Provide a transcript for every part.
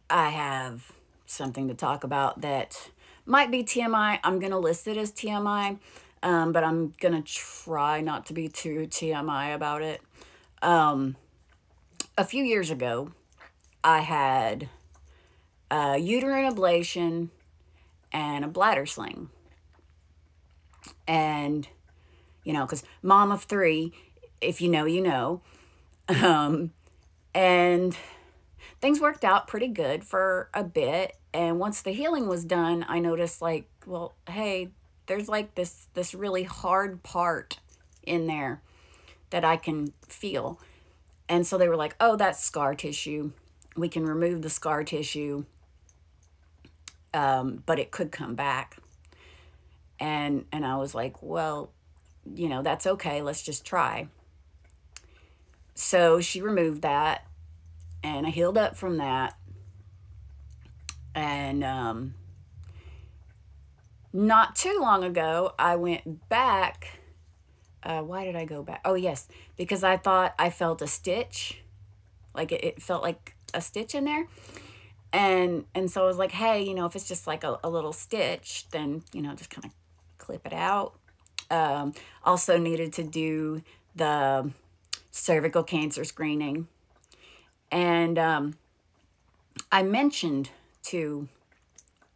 I have something to talk about that might be TMI. I'm going to list it as TMI, but I'm going to try not to be too TMI about it. Um, a few years ago, I had a uterine ablation and a bladder sling. And, because mom of three, if you know, you know. Um, and things worked out pretty good for a bit. And once the healing was done, I noticed like, well, hey, there's like this really hard part in there that I can feel. And so they were like, oh, that's scar tissue. We can remove the scar tissue, but it could come back. And I was like, well, that's okay. Let's just try. So she removed that, and I healed up from that. And not too long ago, I went back. Why did I go back? Oh, yes, because I thought I felt a stitch. Like it felt like a stitch in there. And so I was like, hey, if it's just like a little stitch, then, just kind of clip it out. Also needed to do the cervical cancer screening. And I mentioned to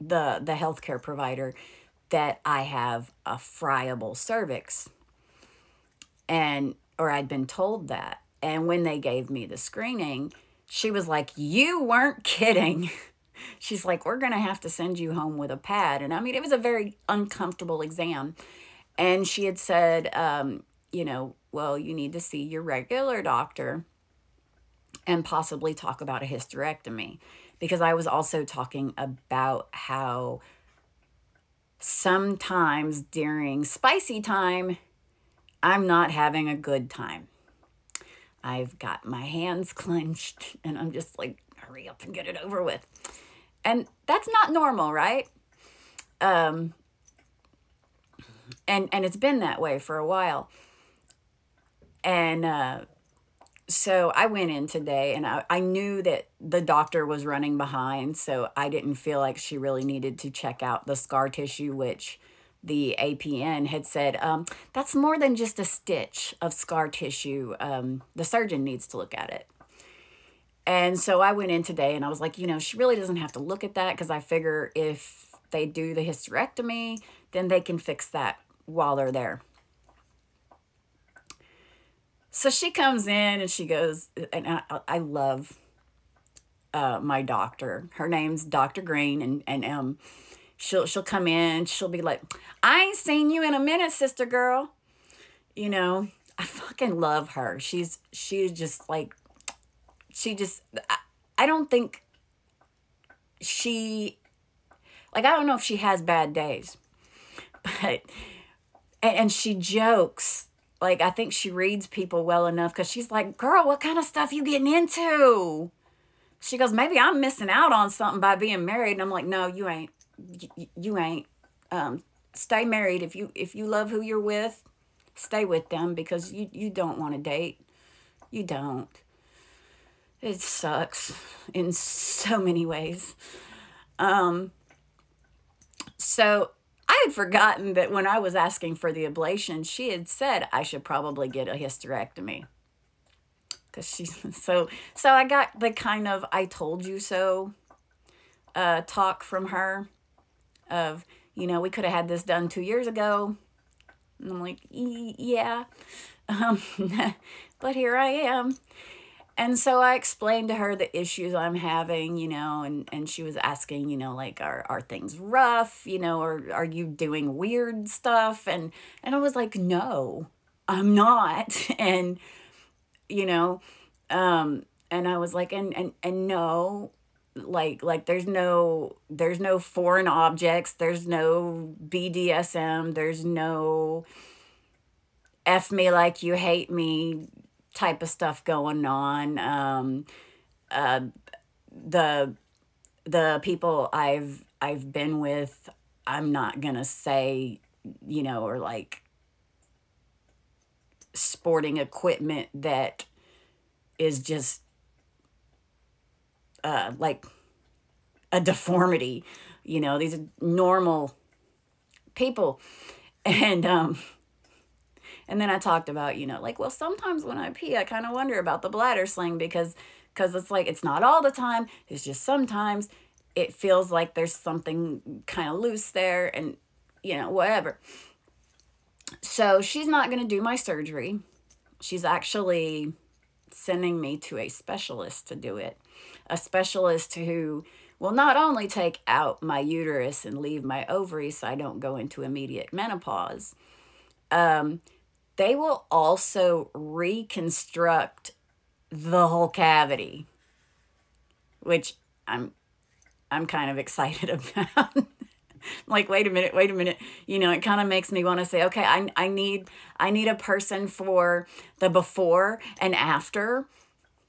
the healthcare provider that I have a friable cervix, and or I'd been told that. And when they gave me the screening, she was like, "You weren't kidding." She's like, "We're going to have to send you home with a pad." And I mean, it was a very uncomfortable exam. And she had said, well, you need to see your regular doctor and possibly talk about a hysterectomy. Because I was also talking about how sometimes during spicy time, I'm not having a good time. I've got my hands clenched and I'm just like, hurry up and get it over with. And that's not normal, right? Um, and it's been that way for a while. And so I went in today, and I knew that the doctor was running behind, so I didn't feel like she really needed to check out the scar tissue, which the APN had said, that's more than just a stitch of scar tissue. The surgeon needs to look at it. And so I went in today and I was like, she really doesn't have to look at that, because I figure if they do the hysterectomy, then they can fix that while they're there. So she comes in and she goes, and I love my doctor. Her name's Dr. Green, and she'll come in. She'll be like, "I ain't seen you in a minute, sister girl." I fucking love her. She's just like, I don't think she, like, I don't know if she has bad days, but and she jokes. Like, I think she reads people well enough, because she's like, "Girl, what kind of stuff you getting into?" She goes, "Maybe I'm missing out on something by being married." And I'm like, "No, you ain't. You ain't. Stay married. If you love who you're with, stay with them, because you don't want to date. You don't. It sucks in so many ways." So I had forgotten that when I was asking for the ablation, she had said I should probably get a hysterectomy, because she's so I got the kind of "I told you so" talk from her of, we could have had this done 2 years ago. And I'm like, yeah, um, but here I am. And so I explained to her the issues I'm having, and she was asking, like, are things rough, or are you doing weird stuff? And I was like, no, I'm not. And, you know, and I was like, and no, like there's no foreign objects, there's no BDSM, there's no F me like you hate me type of stuff going on. Uh, the people I've been with, I'm not gonna say, or like sporting equipment that is just like a deformity. These are normal people. And then I talked about, like, well, sometimes when I pee, I kind of wonder about the bladder sling because it's like, it's not all the time. It's just sometimes it feels like there's something kind of loose there and, whatever. So she's not going to do my surgery. She's actually sending me to a specialist to do it. A specialist who will not only take out my uterus and leave my ovaries so I don't go into immediate menopause, they will also reconstruct the whole cavity, which I'm kind of excited about. Like, wait a minute. It kind of makes me want to say, okay, I need a person for the before and after,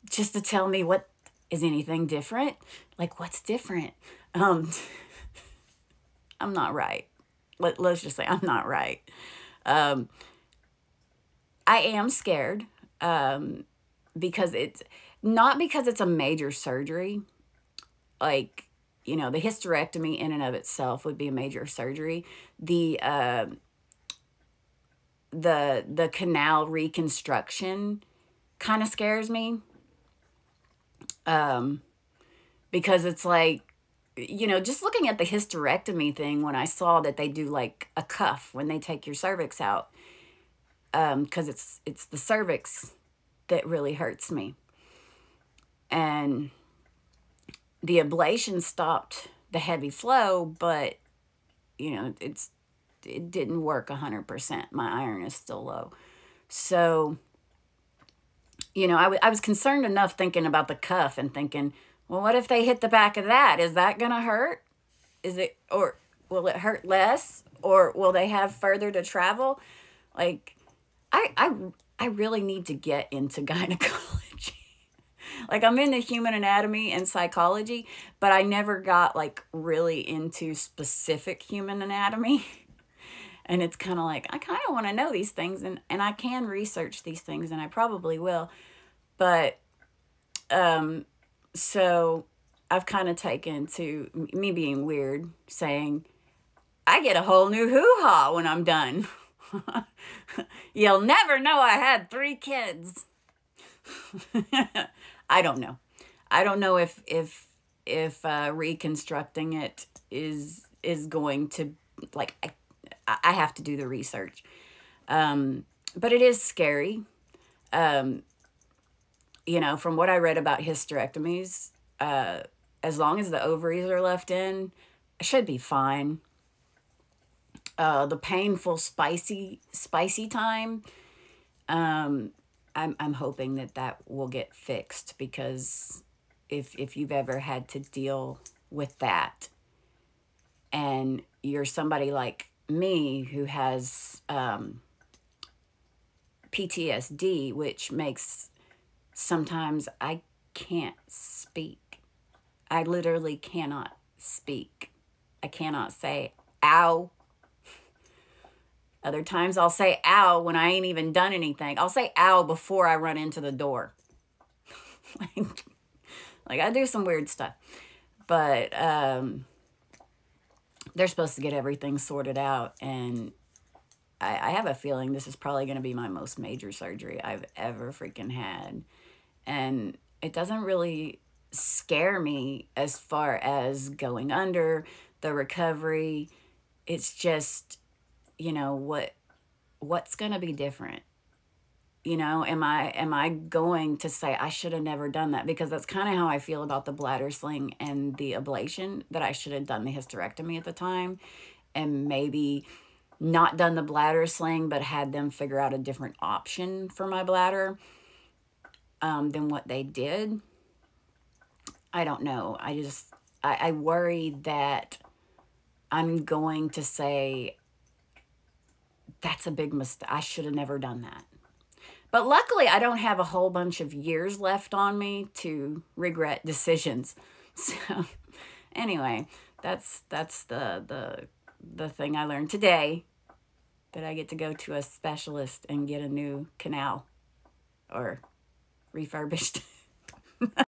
just to tell me what is anything different. Like, what's different? I'm not right. Let's just say I'm not right. I am scared, because it's not because it's a major surgery. Like, the hysterectomy in and of itself would be a major surgery. The canal reconstruction kind of scares me, because it's like, just looking at the hysterectomy thing, when I saw that they do like a cuff when they take your cervix out, because it's the cervix that really hurts me. And the ablation stopped the heavy flow, but it didn't work 100%. My iron is still low. So, I was concerned enough thinking about the cuff and thinking, well, what if they hit the back of that? Is that going to hurt? Or will it hurt less? Or will they have further to travel? Like, I really need to get into gynecology. Like, I'm into human anatomy and psychology, but I never got like really into specific human anatomy. And it's kind of like, I kind of want to know these things, and I can research these things, and I probably will. But, so I've kind of taken to me being weird, saying, I get a whole new hoo-ha when I'm done. You'll never know I had 3 kids. I don't know. I don't know if reconstructing it is going to, like, I have to do the research. But it is scary. From what I read about hysterectomies, as long as the ovaries are left in, it should be fine. The painful, spicy time, I'm hoping that will get fixed, because if you've ever had to deal with that, and you're somebody like me who has PTSD, which makes sometimes I can't speak. I literally cannot speak. I cannot say ow. Other times I'll say ow when I ain't even done anything. I'll say ow before I run into the door. like I do some weird stuff. But they're supposed to get everything sorted out, and I have a feeling this is probably going to be my most major surgery I've ever freaking had. And it doesn't really scare me as far as going under, the recovery. It's just, what's going to be different? Am I going to say I should have never done that? Because that's kind of how I feel about the bladder sling and the ablation, that I should have done the hysterectomy at the time, and maybe not done the bladder sling, but had them figure out a different option for my bladder than what they did. I don't know. I worry that I'm going to say, that's a big mistake. I should have never done that. But luckily, I don't have a whole bunch of years left on me to regret decisions. So anyway, that's the thing I learned today, that I get to go to a specialist and get a new canal, or refurbished.